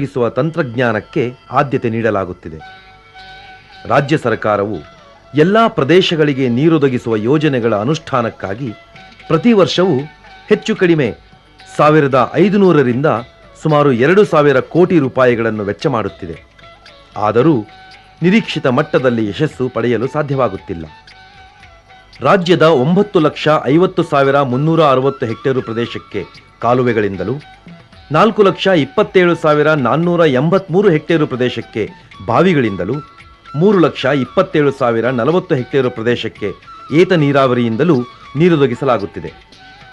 ಒದಗಿಸುವ ತಂತ್ರಜ್ಞಾನಕ್ಕೆ ಆದ್ಯತೆ ನೀಡಲಾಗುತ್ತಿದೆ. ರಾಜ್ಯ ಸರ್ಕಾರವು ಎಲ್ಲ ಪ್ರದೇಶಗಳಿಗೆ ನೀರೊದಗಿಸುವ ಯೋಜನೆಗಳ ಅನುಷ್ಠಾನಕ್ಕಾಗಿ ಪ್ರತಿ ವರ್ಷವೂ ಹೆಚ್ಚು ಕಡಿಮೆ 1500ರಿಂದ ಸುಮಾರು 2000 ಕೋಟಿ ರೂಪಾಯಿಗಳನ್ನು ವೆಚ್ಚ ಮಾಡುತ್ತಿದೆ. ಆದರೂ ನಿರೀಕ್ಷಿತ ಮಟ್ಟದಲ್ಲಿ ಯಶಸ್ಸು ಪಡೆಯಲು ಸಾಧ್ಯವಾಗುತ್ತಿಲ್ಲ. ರಾಜ್ಯದ 9,50,360 ಹೆಕ್ಟೇರು ಪ್ರದೇಶಕ್ಕೆ ಕಾಲುವೆಗಳಿಂದಲೂ 4,27,483 ಹೆಕ್ಟೇರು ಪ್ರದೇಶಕ್ಕೆ ಬಾವಿಗಳಿಂದಲೂ 3,27,040 ಹೆಕ್ಟೇರು ಪ್ರದೇಶಕ್ಕೆ ಏತ ನೀರಾವರಿಯಿಂದಲೂ ನೀರೊದಗಿಸಲಾಗುತ್ತಿದೆ.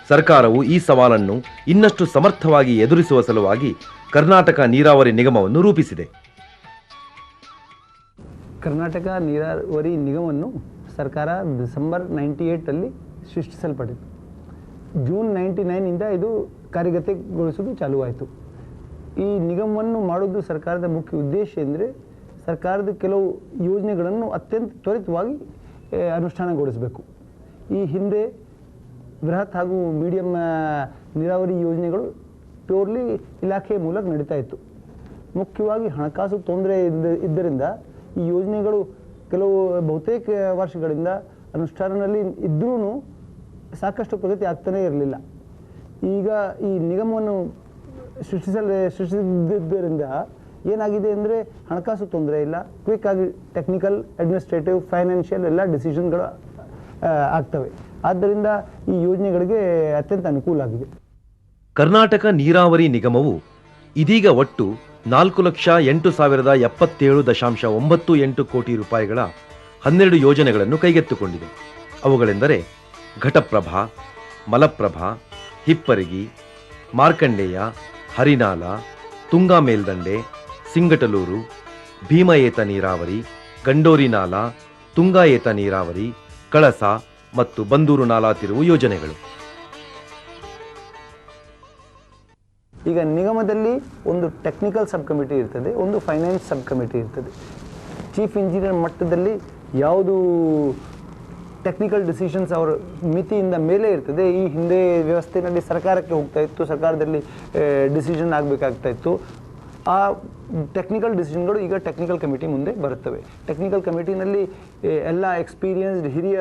ಸರ್ಕಾರವು ಈ ಸವಾಲನ್ನು ಇನ್ನಷ್ಟು ಸಮರ್ಥವಾಗಿ ಎದುರಿಸುವ ಸಲುವಾಗಿ ಕರ್ನಾಟಕ ನೀರಾವರಿ ನಿಗಮವನ್ನು ರೂಪಿಸಿದೆ. ಕರ್ನಾಟಕ ನೀರಾವರಿ ನಿಗಮವನ್ನು ಸರ್ಕಾರ ಡಿಸೆಂಬರ್ 98 ಸೃಷ್ಟಿಸಲ್ಪಟ್ಟಿತು. ಜೂನ್ 99 ಇದು ಕಾರ್ಯಗತಗೊಳಿಸೋದು ಚಾಲುವಾಯಿತು. ಈ ನಿಗಮವನ್ನು ಮಾಡೋದು ಸರ್ಕಾರದ ಮುಖ್ಯ ಉದ್ದೇಶ ಎಂದರೆ ಸರ್ಕಾರದ ಕೆಲವು ಯೋಜನೆಗಳನ್ನು ಅತ್ಯಂತ ತ್ವರಿತವಾಗಿ ಅನುಷ್ಠಾನಗೊಳಿಸಬೇಕು. ಈ ಹಿಂದೆ ಬೃಹತ್ ಹಾಗೂ ಮೀಡಿಯಂ ನೀರಾವರಿ ಯೋಜನೆಗಳು ಪ್ಯೂರ್ಲಿ ಇಲಾಖೆಯ ಮೂಲಕ ನಡೀತಾ ಇತ್ತು. ಮುಖ್ಯವಾಗಿ ಹಣಕಾಸು ತೊಂದರೆ ಇದ್ದರಿಂದ ಈ ಯೋಜನೆಗಳು ಬಹುತೇಕ ವರ್ಷಗಳಿಂದ ಅನುಷ್ಠಾನದಲ್ಲಿ ಇದ್ದರೂ ಸಾಕಷ್ಟು ಪ್ರಗತಿ ಆಗ್ತಾನೇ ಇರಲಿಲ್ಲ. ಈಗ ಈ ನಿಗಮವನ್ನು ಸೃಷ್ಟಿಸಿದ್ದರಿಂದ ಏನಾಗಿದೆ ಅಂದರೆ ಹಣಕಾಸು ತೊಂದರೆ ಇಲ್ಲ, ಕ್ವಿಕ್ ಆಗಿ ಟೆಕ್ನಿಕಲ್, ಅಡ್ಮಿನಿಸ್ಟ್ರೇಟಿವ್, ಫೈನಾನ್ಷಿಯಲ್ ಎಲ್ಲ ಡಿಸಿಷನ್ಗಳು ಆಗ್ತವೆ. ಆದ್ದರಿಂದ ಈ ಯೋಜನೆಗಳಿಗೆ ಅತ್ಯಂತ ಅನುಕೂಲ ಆಗಿದೆ. ಕರ್ನಾಟಕ ನೀರಾವರಿ ನಿಗಮವು ಇದೀಗ ಒಟ್ಟು 4,08,077.98 ಕೋಟಿ ರೂಪಾಯಿಗಳ 12 ಯೋಜನೆಗಳನ್ನು ಕೈಗೆತ್ತಿಕೊಂಡಿದೆ. ಅವುಗಳೆಂದರೆ ಘಟಪ್ರಭಾ, ಮಲಪ್ರಭಾ, ಹಿಪ್ಪರಗಿ, ಮಾರ್ಕಂಡೇಯ, ಹರಿನಾಲ, ತುಂಗಾ ಮೇಲ್ದಂಡೆ, ಸಿಂಗಟಲೂರು, ಭೀಮ ಏತ ನೀರಾವರಿ, ಗಂಡೋರಿ ನಾಲಾ, ತುಂಗಾ ಏತ ನೀರಾವರಿ, ಕಳಸ ಮತ್ತು ಬಂದೂರು ನಾಲಾ ತಿರುವು ಯೋಜನೆಗಳು. ಈಗ ನಿಗಮದಲ್ಲಿ ಒಂದು ಟೆಕ್ನಿಕಲ್ ಸಬ್ ಕಮಿಟಿ ಇರ್ತದೆ, ಒಂದು ಫೈನಾನ್ಸ್ ಸಬ್ ಕಮಿಟಿ ಇರ್ತದೆ. ಚೀಫ್ ಇಂಜಿನಿಯರ್ ಮಟ್ಟದಲ್ಲಿ ಯಾವುದು ಟೆಕ್ನಿಕಲ್ ಡಿಸಿಷನ್ಸ್ ಅವರ ಮಿತಿಯಿಂದ ಮೇಲೆ ಇರ್ತದೆ. ಈ ಹಿಂದೆ ವ್ಯವಸ್ಥೆಯಲ್ಲಿ ಸರ್ಕಾರಕ್ಕೆ ಹೋಗ್ತಾ ಇತ್ತು, ಸರ್ಕಾರದಲ್ಲಿ ಡಿಸಿಷನ್ ಆಗಬೇಕಾಗ್ತಾ ಇತ್ತು. ಆ ಟೆಕ್ನಿಕಲ್ ಡಿಸಿಷನ್ಗಳು ಈಗ ಟೆಕ್ನಿಕಲ್ ಕಮಿಟಿ ಮುಂದೆ ಬರುತ್ತವೆ. ಟೆಕ್ನಿಕಲ್ ಕಮಿಟಿನಲ್ಲಿ ಎಲ್ಲ ಎಕ್ಸ್ಪೀರಿಯನ್ಸ್ಡ್ ಹಿರಿಯ